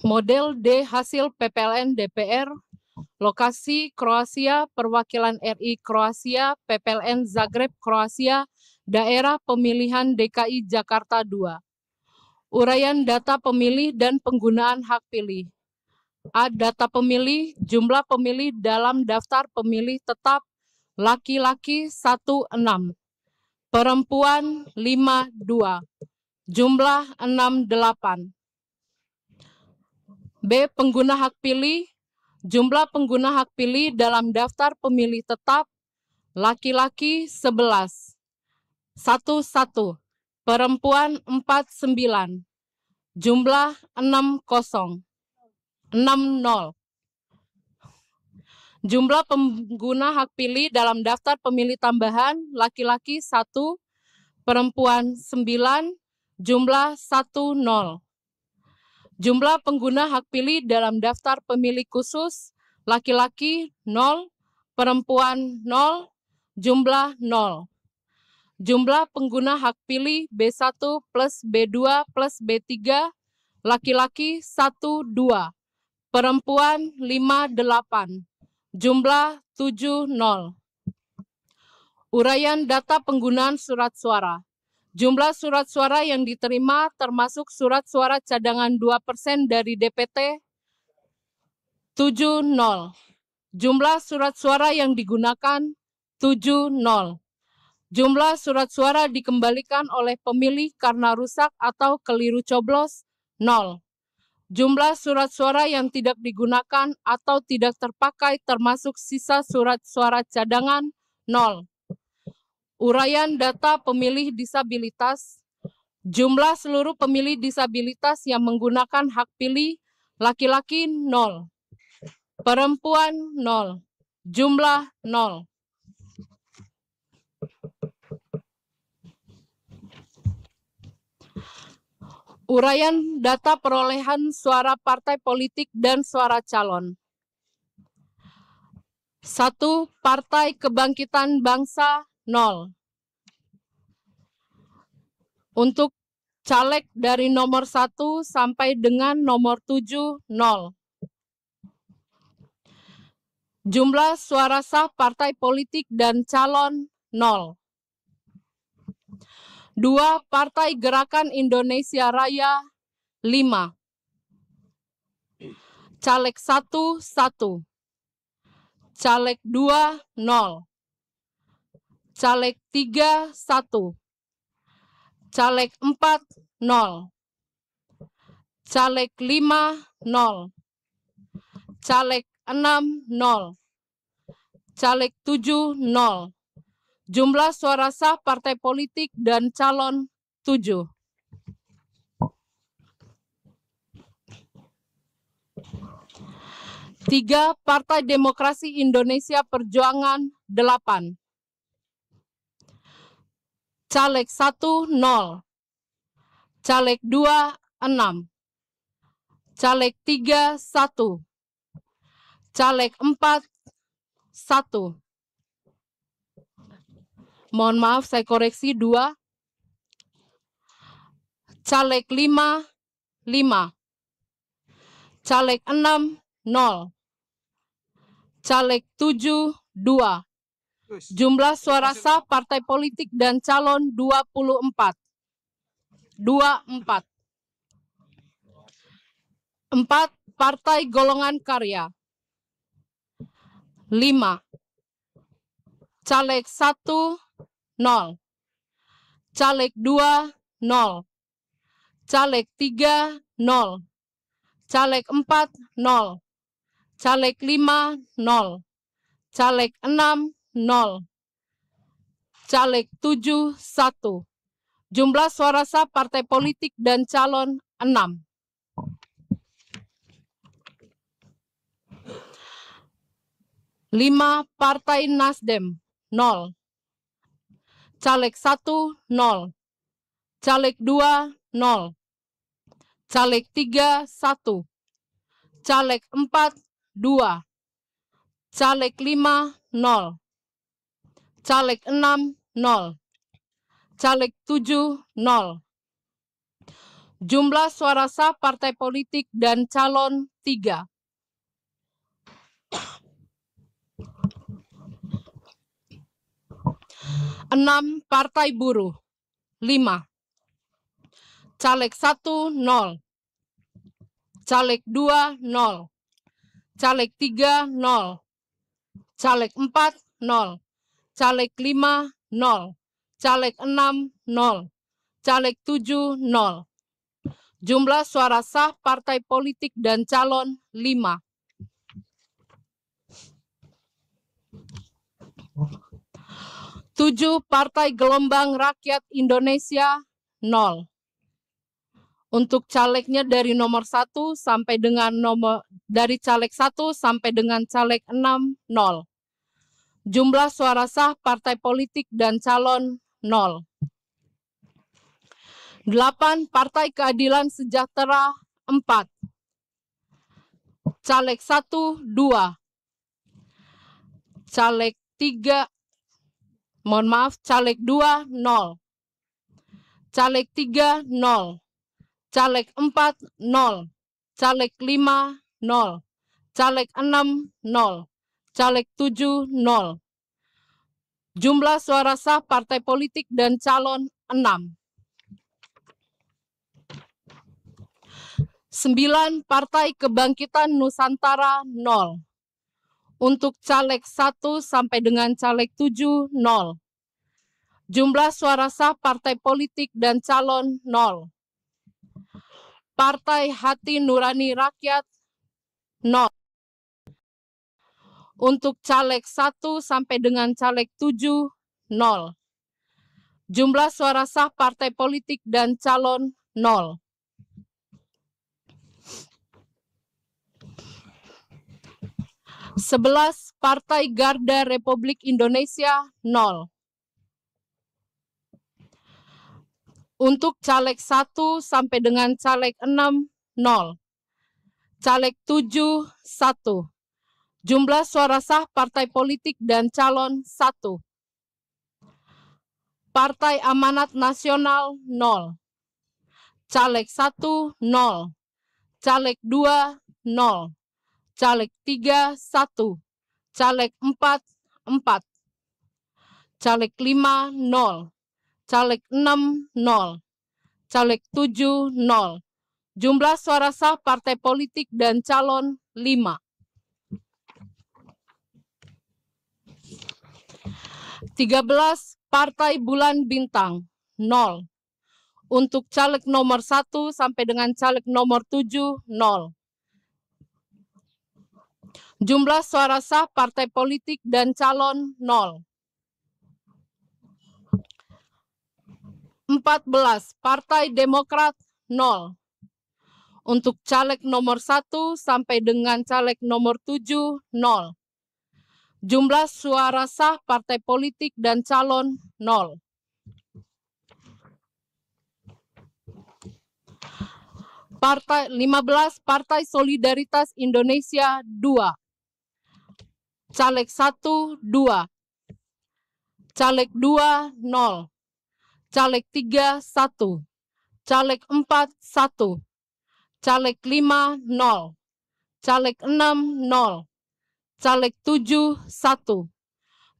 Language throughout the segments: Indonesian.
Model D hasil PPLN DPR, lokasi Kroasia, perwakilan RI Kroasia, PPLN Zagreb Kroasia, daerah pemilihan DKI Jakarta II. Uraian data pemilih dan penggunaan hak pilih. A. Data pemilih, jumlah pemilih dalam daftar pemilih tetap, laki-laki 16, perempuan 52, jumlah 68. B. Pengguna hak pilih, jumlah pengguna hak pilih dalam daftar pemilih tetap, laki-laki 11, 11, perempuan 49, jumlah 60, 60. Jumlah pengguna hak pilih dalam daftar pemilih tambahan, laki-laki 1, perempuan 9, jumlah 10. Jumlah pengguna hak pilih dalam daftar pemilih khusus, laki-laki 0, perempuan 0, jumlah 0. Jumlah pengguna hak pilih B1 plus B2 plus B3, laki-laki 1, 2, perempuan 5, 8, jumlah 7, 0. Uraian data penggunaan surat suara. Jumlah surat suara yang diterima termasuk surat suara cadangan 2% dari DPT 7, 0. Jumlah surat suara yang digunakan 7, 0. Jumlah surat suara dikembalikan oleh pemilih karena rusak atau keliru coblos 0. Jumlah surat suara yang tidak digunakan atau tidak terpakai termasuk sisa surat suara cadangan 0. Uraian data pemilih disabilitas. Jumlah seluruh pemilih disabilitas yang menggunakan hak pilih, laki-laki 0, perempuan 0, jumlah 0. Uraian data perolehan suara partai politik dan suara calon. 1. Partai Kebangkitan Bangsa 0. Untuk caleg dari nomor 1 sampai dengan nomor 7, 0. Jumlah suara sah partai politik dan calon 0. 2. Partai Gerakan Indonesia Raya 5. Caleg 1, 1. Caleg 2, 0. Caleg 3, 1. Caleg 4, 0. Caleg 5, 0. Caleg 6, 0. Caleg 7, 0. Jumlah suara sah partai politik dan calon 7. 3. Partai Demokrasi Indonesia Perjuangan 8. Caleg 1, 0. Caleg 2, 6. Caleg 3, 1. Caleg 4, 1. Mohon maaf, saya koreksi 2. Caleg 5, 5. Caleg 6, 0. Caleg 7, 2. Jumlah suara sah partai politik dan calon 24. 24. 4. Partai Golongan Karya 5. Caleg 1, 0. Caleg 2, 0. Caleg 3, 0. Caleg 4, 0. Caleg 5, 0. Caleg 6, 0. Caleg 7, 1. Jumlah suara sah partai politik dan calon 6. 5. Partai Nasdem 0. Caleg 1, 0. Caleg 2, 0. Caleg 3, 1. Caleg 4, 2. Caleg 5, 0. Caleg 6, 0. Caleg 7, 0. Jumlah suara sah partai politik dan calon 3. Enam, partai buruh 5. Caleg 1, 0. Caleg 2, 0. Caleg 3, 0. Caleg 4, 0. Caleg 5, 0. Caleg 6, 0. Caleg 7, 0. Jumlah suara sah partai politik dan calon 5. 7, Partai Gelombang Rakyat Indonesia 0. Untuk calegnya dari nomor 1 sampai dengan dari caleg 1 sampai dengan caleg 6, 0. Jumlah suara sah partai politik dan calon 0. 8, Partai Keadilan Sejahtera 4. Caleg 1, 2. Caleg 3, caleg 2, 0. Caleg 3, 0. Caleg 4, 0. Caleg 5, 0. Caleg 6, 0. Caleg 7, 0. Jumlah suara sah partai politik dan calon 6. 9, Partai Kebangkitan Nusantara 0. Untuk caleg 1 sampai dengan caleg 7, 0. Jumlah suara sah partai politik dan calon 0. Partai Hati Nurani Rakyat 0. Untuk caleg 1 sampai dengan caleg 7, 0. Jumlah suara sah partai politik dan calon 0. 11, Partai Garda Republik Indonesia 0. Untuk caleg 1 sampai dengan caleg 6, 0. Caleg 7, 1. Jumlah suara sah partai politik dan calon 1. Partai Amanat Nasional 0. Caleg 1, 0. Caleg 2, 0. Caleg 3, 1. Caleg 4, 4. Caleg 5, 0. Caleg 6, 0. Caleg 7, 0. Jumlah suara sah partai politik dan calon 5. 13, Partai Bulan Bintang 0. Untuk caleg nomor 1 sampai dengan caleg nomor 7, 0. Jumlah suara sah partai politik dan calon 0. 14, Partai Demokrat 0. Untuk caleg nomor 1 sampai dengan caleg nomor 7, 0. Jumlah suara sah partai politik dan calon 0. 15, Partai Solidaritas Indonesia 2. Caleg 1, 2. Caleg 2, 0. Caleg 3, 1. Caleg 4, 1. Caleg 5, 0. Caleg 6, 0. Caleg 7, 1.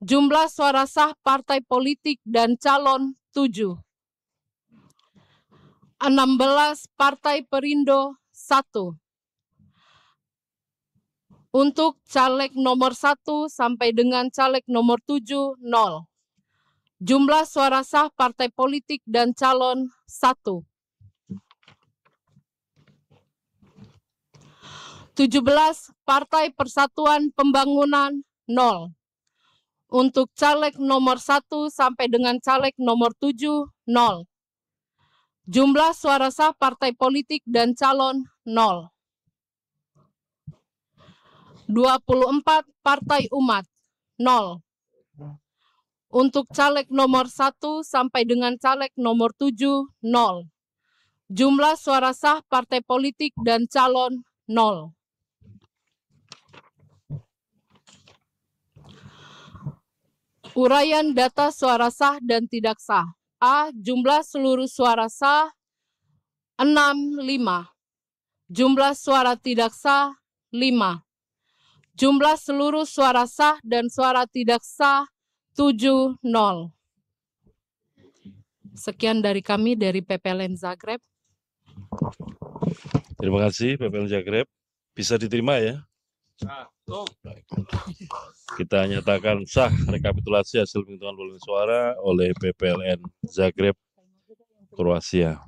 Jumlah suara sah partai politik dan calon 7. 16, Partai Perindo 1. Untuk caleg nomor 1 sampai dengan caleg nomor 7, 0. Jumlah suara sah partai politik dan calon 1. 17, Partai Persatuan Pembangunan 0. Untuk caleg nomor 1 sampai dengan caleg nomor 7, 0. Jumlah suara sah partai politik dan calon 0. 24, Partai Umat 0. Untuk caleg nomor 1 sampai dengan caleg nomor 7, 0. Jumlah suara sah partai politik dan calon 0. Uraian data suara sah dan tidak sah. A. Jumlah seluruh suara sah 65. Jumlah suara tidak sah 5. Jumlah seluruh suara sah dan suara tidak sah 70. Sekian dari kami dari PPLN Zagreb. Terima kasih PPLN Zagreb. Bisa diterima ya? Kita nyatakan sah rekapitulasi hasil penghitungan perolehan suara oleh PPLN Zagreb, Kroasia.